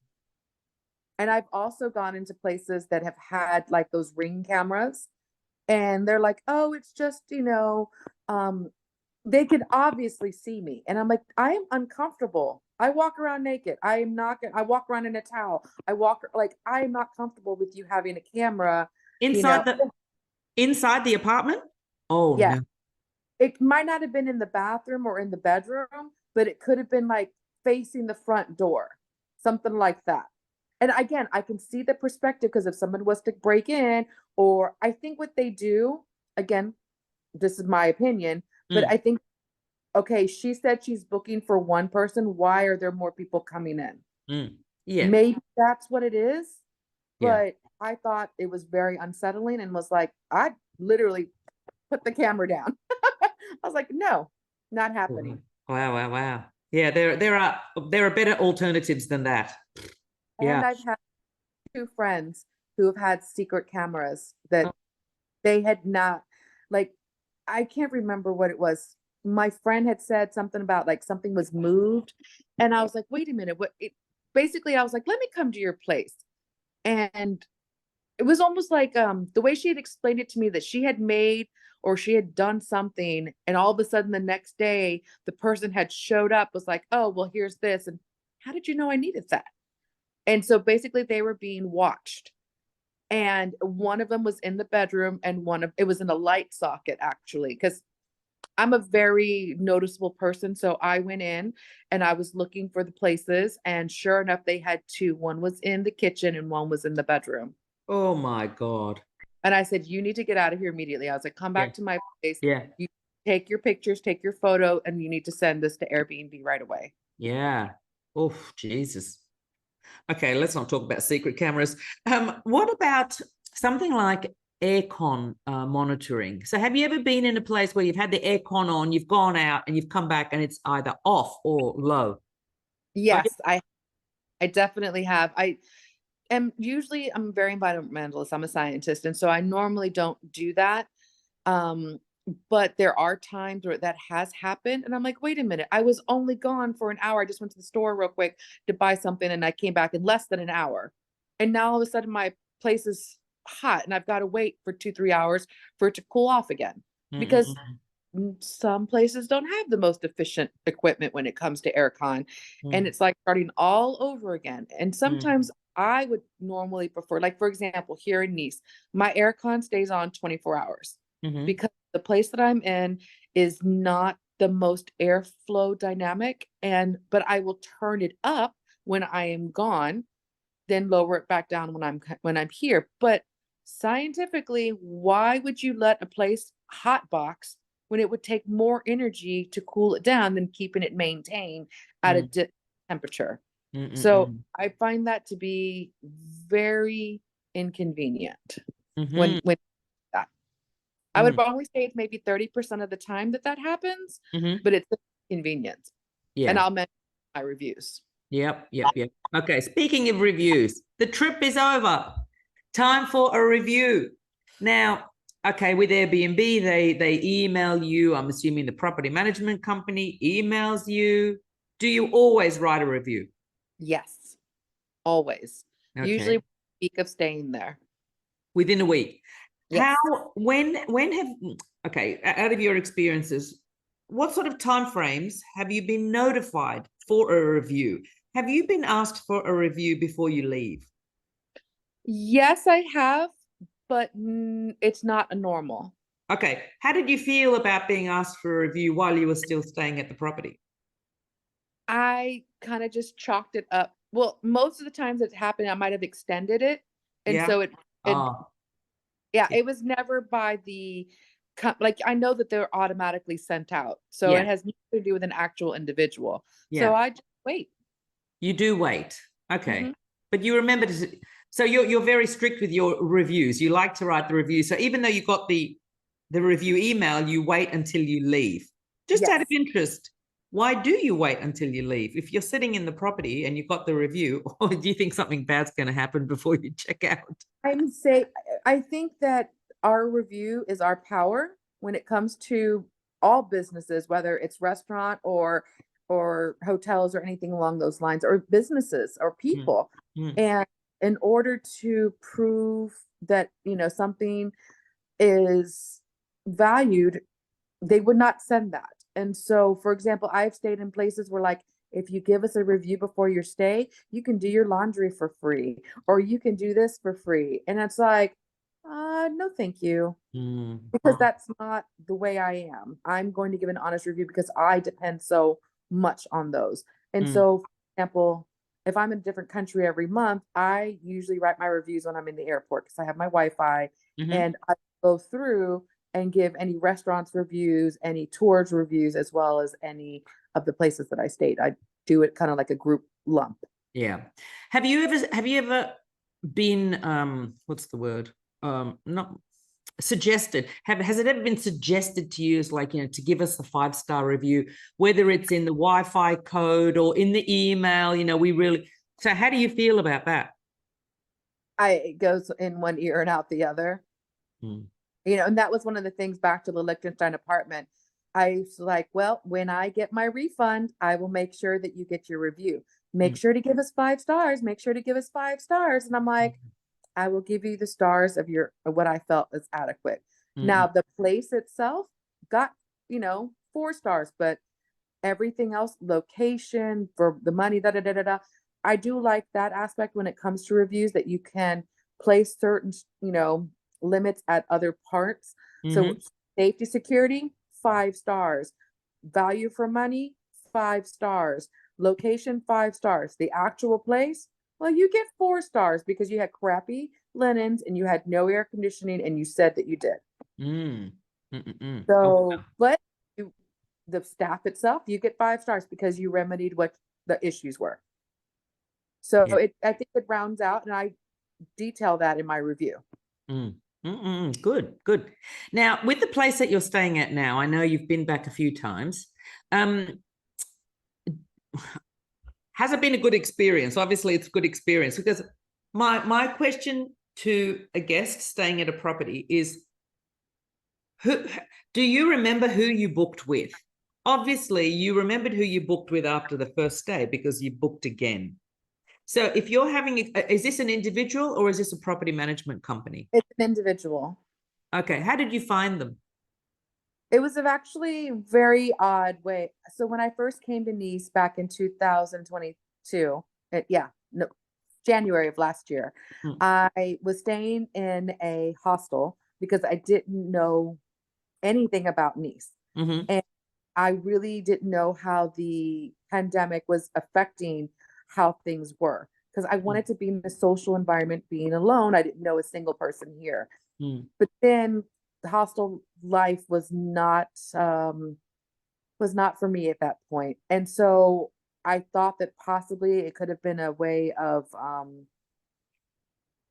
And I've also gone into places that have had like those Ring cameras, and they're like, oh, it's just, they can obviously see me. And I'm like, I am uncomfortable. I walk around naked. I am not gonna, I walk around in a towel. I am not comfortable with you having a camera. Inside the apartment? Oh, Yeah. no. It might not have been in the bathroom or in the bedroom, but it could have been like facing the front door, something like that. And again, I can see the perspective because if someone was to break in, or I think what they do, again, this is my opinion, but I think, okay, she said she's booking for one person. Why are there more people coming in? Yeah. Maybe that's what it is. Yeah. But I thought it was very unsettling and was like, I literally put the camera down. I was like, no, not happening. Wow. Yeah, there are better alternatives than that. Yeah. And I've had 2 friends who have had secret cameras that they had not, like, I can't remember what it was. my friend had said something about like something was moved, and I was like, wait a minute, what? Basically, I was like, let me come to your place, and it was almost like the way she had explained it to me, that she had made or she had done something, and all of a sudden the next day the person had showed up, was like, oh well, here's this, and how did you know I needed that? And so basically they were being watched, and one of them was in the bedroom, and one of it was in a light socket, actually, because I'm a very noticeable person. So I went in and I was looking for the places, and sure enough, they had two. One was in the kitchen and one was in the bedroom. Oh my God. And I said, you need to get out of here immediately. I was like, come Yeah. back to my place. Yeah. You take your pictures, take your photo, and you need to send this to Airbnb right away. Yeah. Oh, Jesus. Okay, let's not talk about secret cameras. What about something like aircon monitoring? So have you ever been in a place where you've had the aircon on, you've gone out and you've come back and it's either off or low? Yes, I definitely have. I'm a very environmentalist. I'm a scientist. And so I normally don't do that. But there are times where that has happened. And I'm like, wait a minute, I was only gone for an hour. I just went to the store real quick to buy something, and I came back in less than an hour. And now all of a sudden my place is hot and I've got to wait for 2-3 hours for it to cool off again. Because some places don't have the most efficient equipment when it comes to aircon, and it's like starting all over again. And sometimes I would normally prefer, like for example, here in Nice, my aircon stays on 24 hours because the place that I'm in is not the most airflow dynamic, but I will turn it up when I am gone, then lower it back down when I'm here. But scientifically, why would you let a place hot box when it would take more energy to cool it down than keeping it maintained at a temperature? So I find that to be very inconvenient when that. I would probably say it's maybe 30% of the time that happens, but it's inconvenience. Yeah. And I'll mention my reviews. Yep. Okay, speaking of reviews, the trip is over. Time for a review. Now, okay, with Airbnb, they email you. I'm assuming the property management company emails you. Do you always write a review? Yes, always. Okay. Usually a week of staying there. Within a week. Yes. Okay, out of your experiences, what sort of timeframes have you been notified for a review? Have you been asked for a review before you leave? Yes, I have, but it's not a normal. Okay. How did you feel about being asked for a review while you were still staying at the property? I kind of just chalked it up. Well, most of the times it's happened, I might have extended it. And Yeah. so Yeah. it was never by like, I know that they're automatically sent out. So Yeah. it has nothing to do with an actual individual. Yeah. So I just wait. You do wait. Okay. But you remember so you're very strict with your reviews. You like to write the review. So even though you got the review email, you wait until you leave. Just out of interest, why do you wait until you leave? If you're sitting in the property and you got the review, or do you think something bad's going to happen before you check out? I think that our review is our power when it comes to all businesses, whether it's restaurant or hotels or anything along those lines, or businesses or people. And in order to prove that, something is valued, they would not send that. And so, for example, I've stayed in places where, like, if you give us a review before your stay, you can do your laundry for free, or you can do this for free. And it's like, no, thank you. Because that's not the way I am. I'm going to give an honest review because I depend so much on those. And so, for example, if I'm in a different country every month, I usually write my reviews when I'm in the airport because I have my Wi-Fi, and I go through and give any restaurants reviews, any tours reviews, as well as any of the places that I stayed. I do it kind of like a group lump. Yeah. Have you ever been what's the word? Not suggested. Has it ever been suggested to you as, like, to give us a 5-star review, whether it's in the Wi-Fi code or in the email? So how do you feel about that? It goes in one ear and out the other. And that was one of the things back to the Liechtenstein apartment. I was like, well, when I get my refund, I will make sure that you get your review. Make Mm. sure to give us 5 stars. Make sure to give us 5 stars. And I'm like, I will give you the stars of what I felt is adequate. Mm-mm. Now the place itself got, 4 stars, but everything else, location, for the money, da da da da da. I do like that aspect when it comes to reviews, that you can place certain, limits at other parts. So Mhm. safety, security, 5 stars. Value for money, 5 stars. Location, 5 stars. The actual place, well, you get 4 stars because you had crappy linens and you had no air conditioning and you said that you did. Mm. Mm-mm-mm. Oh, So, but the staff itself, you get 5 stars because you remedied what the issues were. So yeah. I think it rounds out, and I detail that in my review. Mm. Mm-mm. Good, good. Now, with the place that you're staying at now, I know you've been back a few times. Um, has it been a good experience? Obviously, it's a good experience, because my question to a guest staying at a property is, who do you remember who you booked with? Obviously, you remembered who you booked with after the first day because you booked again. So if you're having, is this an individual or is this a property management company? It's an individual. Okay, how did you find them? It was actually very odd way. So when I first came to Nice back in 2022, no, January of last year, Mm. I was staying in a hostel because I didn't know anything about Nice. Mm-hmm. And I really didn't know how the pandemic was affecting how things were, because I wanted to be in a social environment, being alone. I didn't know a single person here. Mm. But then the hostel life was not for me at that point. And so I thought that possibly it could have been a way of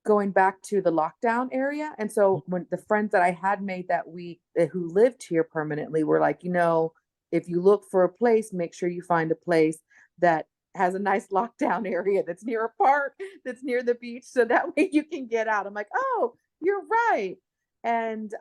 going back to the lockdown area. And so when the friends that I had made that week who lived here permanently were like, if you look for a place, make sure you find a place that has a nice lockdown area that's near a park, that's near the beach, so that way you can get out. I'm like, oh, you're right. And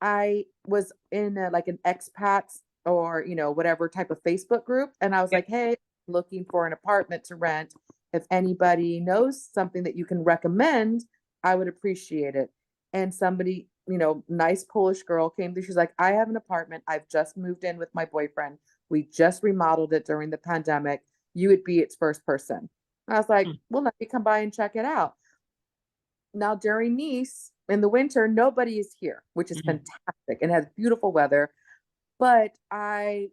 I was in like an expats or whatever type of Facebook group, and I was Yeah. like, hey, looking for an apartment to rent. If anybody knows something that you can recommend, I would appreciate it. And somebody, nice Polish girl came through. She's like, I have an apartment. I've just moved in with my boyfriend. We just remodeled it during the pandemic. You would be its first person. I was like, Mm. well, let me come by and check it out. Now, during Nice in the winter, nobody is here, which is Mm. fantastic and has beautiful weather. But I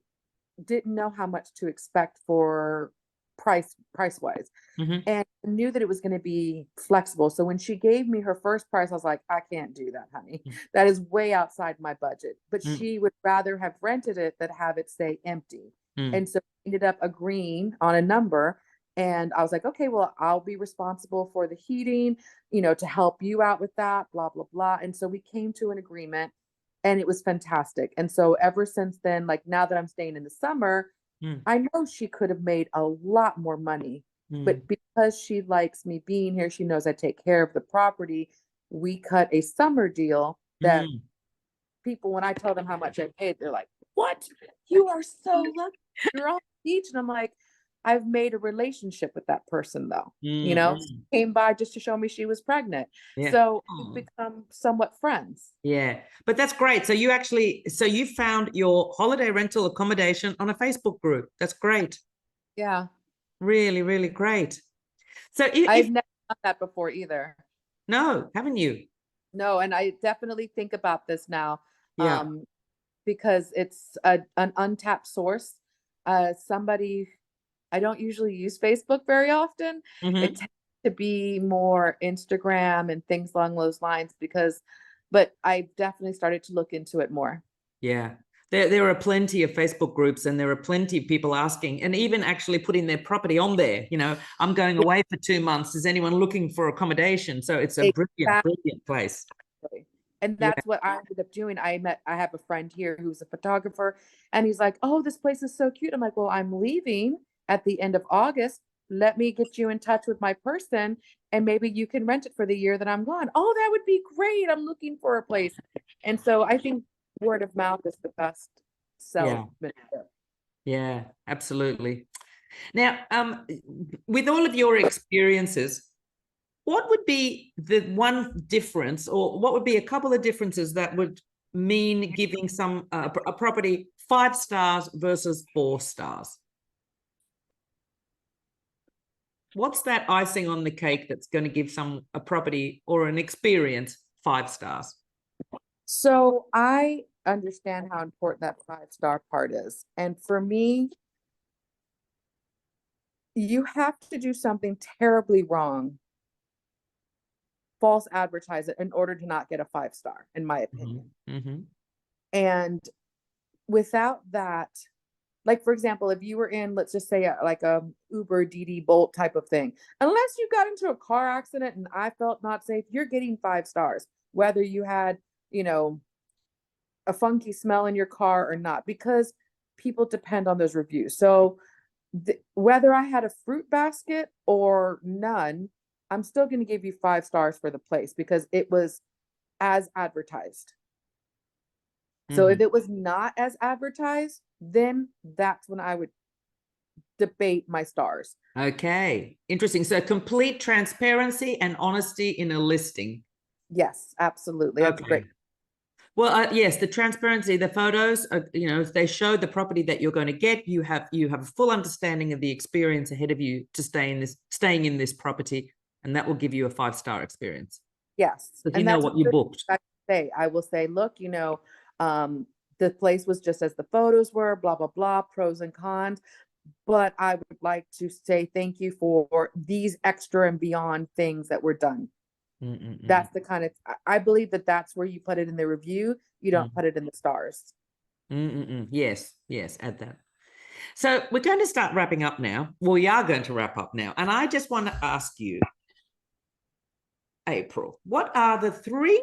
didn't know how much to expect for price wise, Mm-hmm. and knew that it was going to be flexible. So when she gave me her first price, I was like, I can't do that, honey. Mm. That is way outside my budget. But Mm. she would rather have rented it than have it stay empty. Mm. And so we ended up agreeing on a number. And I was like, okay, well, I'll be responsible for the heating, to help you out with that, blah, blah, blah. And so we came to an agreement, and it was fantastic. And so ever since then, like now that I'm staying in the summer, Mm. I know she could have made a lot more money, Mm. but because she likes me being here, she knows I take care of the property. We cut a summer deal that Mm. people, when I tell them how much I paid, they're like, what? You are so lucky. You're on the beach. And I'm like, I've made a relationship with that person though. Mm. Mm. Came by just to show me she was pregnant. Yeah. So Oh. we've become somewhat friends. Yeah, but that's great. So you found your holiday rental accommodation on a Facebook group. That's great. Yeah. Really, really great. So if I've never done that before either. no, haven't you? No, and I definitely think about this now, Yeah. because it's an untapped source. Somebody, I don't usually use Facebook very often. Mhm. It tends to be more Instagram and things along those lines but I definitely started to look into it more. Yeah. There are plenty of Facebook groups, and there are plenty of people asking and even actually putting their property on there. I'm going away for 2 months. Is anyone looking for accommodation? So it's a brilliant, Exactly. brilliant place. And Yeah. that's what I ended up doing. I have a friend here who's a photographer, and he's like, oh, this place is so cute. I'm like, well, I'm leaving at the end of August. Let me get you in touch with my person, and maybe you can rent it for the year that I'm gone. Oh, that would be great. I'm looking for a place. And so I think word of mouth is the best salesmanship. Yeah, absolutely. Now, with all of your experiences, what would be the one difference, or what would be a couple of differences that would mean giving some a property 5 stars versus 4 stars? What's that icing on the cake that's going to give a property or an experience 5 stars? So I understand how important that 5-star part is. And for me, you have to do something terribly wrong, false advertise it, in order to not get a 5-star, in my opinion. Mm-hmm. And without that, like, for example, if you were in, let's just say like a Uber, DD, Bolt type of thing, unless you got into a car accident and I felt not safe, you're getting 5 stars, whether you had, you know, a funky smell in your car or not, because people depend on those reviews. So whether I had a fruit basket or none, I'm still going to give you 5 stars for the place because it was as advertised. So if it was not as advertised, then that's when I would debate my stars. Okay, interesting. So complete transparency and honesty in a listing. Yes, absolutely. That's great. Well, yes, the transparency, the photos, you know, they show the property that you're going to get. You have a full understanding of the experience ahead of you to staying in this property, and that will give you a 5-star experience. Yes, so you know what you booked. I will say, look, you know, the place was just as the photos were, blah blah blah, pros and cons. But I would like to say thank you for these extra and beyond things that were done. That's the kind of, I believe that that's where you put it in the review. You don't put it in the stars. Yes, add that. So we're going to start wrapping up now. Well, we are going to wrap up now. And I just want to ask you, April, what are the 3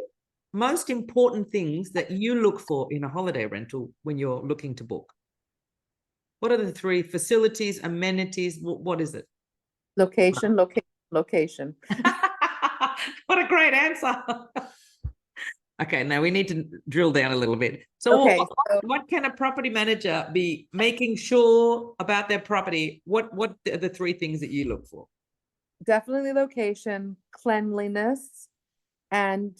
most important things that you look for in a holiday rental when you're looking to book? What are the 3 facilities, amenities? What is it? Location, location. What a great answer. Okay, now we need to drill down a little bit. So, okay, what can a property manager be making sure about their property? What are the 3 things that you look for? Definitely location, cleanliness, and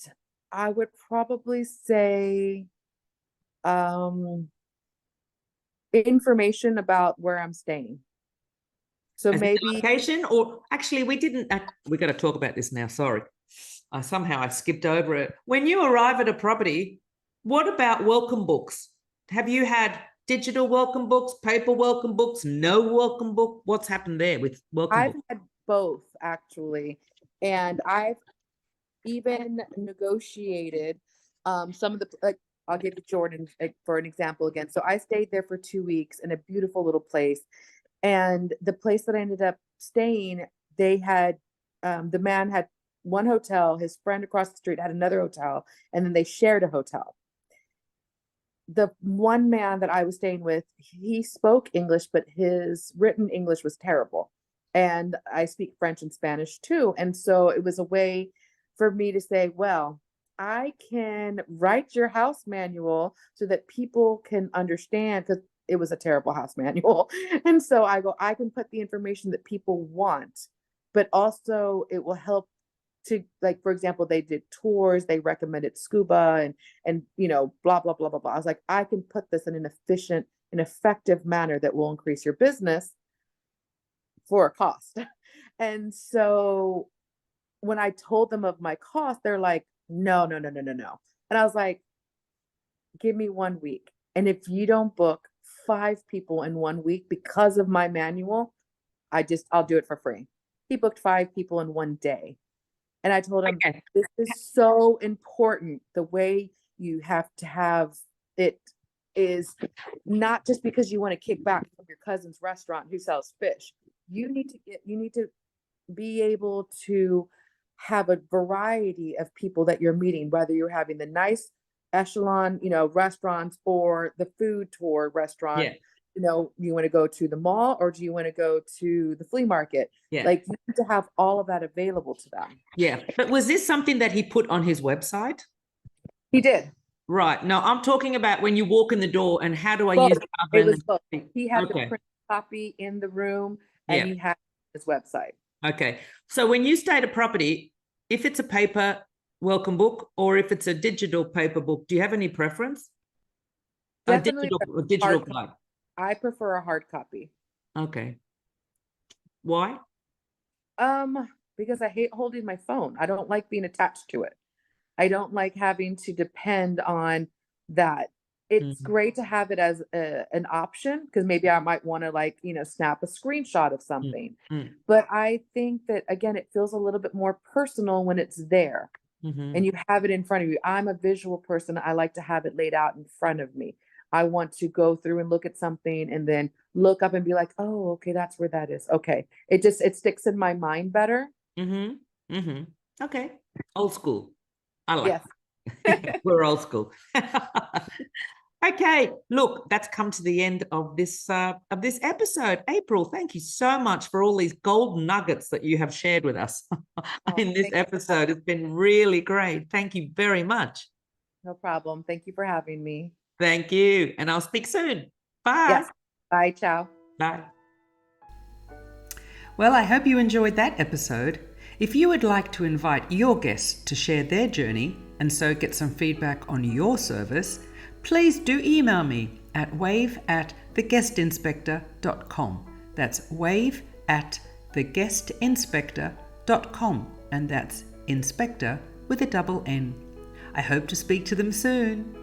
I would probably say information about where I'm staying. So maybe location, or actually we didn't, we got to talk about this now, sorry. Somehow I skipped over it. When you arrive at a property, what about welcome books? Have you had digital welcome books, paper welcome books, no welcome book? What's happened there with welcome books? I've had both, actually. And I've even negotiated some of the, like, I'll give you Jordan for an example again. So I stayed there for 2 weeks in a beautiful little place. And the place that I ended up staying, they had, the man had one hotel, his friend across the street had another hotel, and then they shared a hotel. The one man that I was staying with, he spoke English, but his written English was terrible. And I speak French and Spanish too. And so it was a way for me to say, well, I can write your house manual so that people can understand, because it was a terrible house manual. And so I go, I can put the information that people want, but also it will help to, like, for example, they did tours, they recommended scuba and you know, blah blah blah blah blah. I was like, I can put this in an efficient and effective manner that will increase your business for a cost. And so when I told them of my cost, they're like, no. And I was like, give me 1 week, and if you don't book 5 people in 1 week because of my manual, I'll do it for free. He booked 5 people in 1 day. And I told him, okay, this is so important. The way you have to have it is not just because you want to kick back from your cousin's restaurant who sells fish. You need to be able to have a variety of people that you're meeting, whether you're having the nice echelon, you know, restaurants or the food tour restaurant. Yeah. You know, you want to go to the mall or do you want to go to the flea market? Yeah. Like, you need to have all of that available to them. Yeah. But was this something that he put on his website? He did. Right. No, I'm talking about when you walk in the door and how do I Both. use the It oven? was both. He had the Okay. print copy in the room Yeah. and he had his website. Okay. So when you stay at a property, if it's a paper welcome book or if it's a digital paper book, do you have any preference? Definitely A digital hard guide. I prefer a hard copy. Okay. Why? Because I hate holding my phone. I don't like being attached to it. I don't like having to depend on that. It's Mhm. great to have it as an option because maybe I might want to like, snap a screenshot of something. Mm. But I think that again, it feels a little bit more personal when it's there Mhm. and you have it in front of you. I'm a visual person. I like to have it laid out in front of me. I want to go through and look at something and then look up and be like, oh, okay, that's where that is. Okay. It sticks in my mind better. Mhm. Mhm. Okay. Old school. I like Yes. it. We're old school. Okay, look, that's come to the end of this episode. April, thank you so much for all these gold nuggets that you have shared with us in this Thank you. episode. It's been really great. Thank you very much. No problem. Thank you for having me. Thank you. And I'll speak soon. Bye. Yes. Bye. Ciao. Bye. Well, I hope you enjoyed that episode. If you would like to invite your guests to share their journey and so get some feedback on your service, please do email me at wave@theguestinspector.com. That's wave@theguestinspector.com, and that's inspector with a double N. I hope to speak to them soon.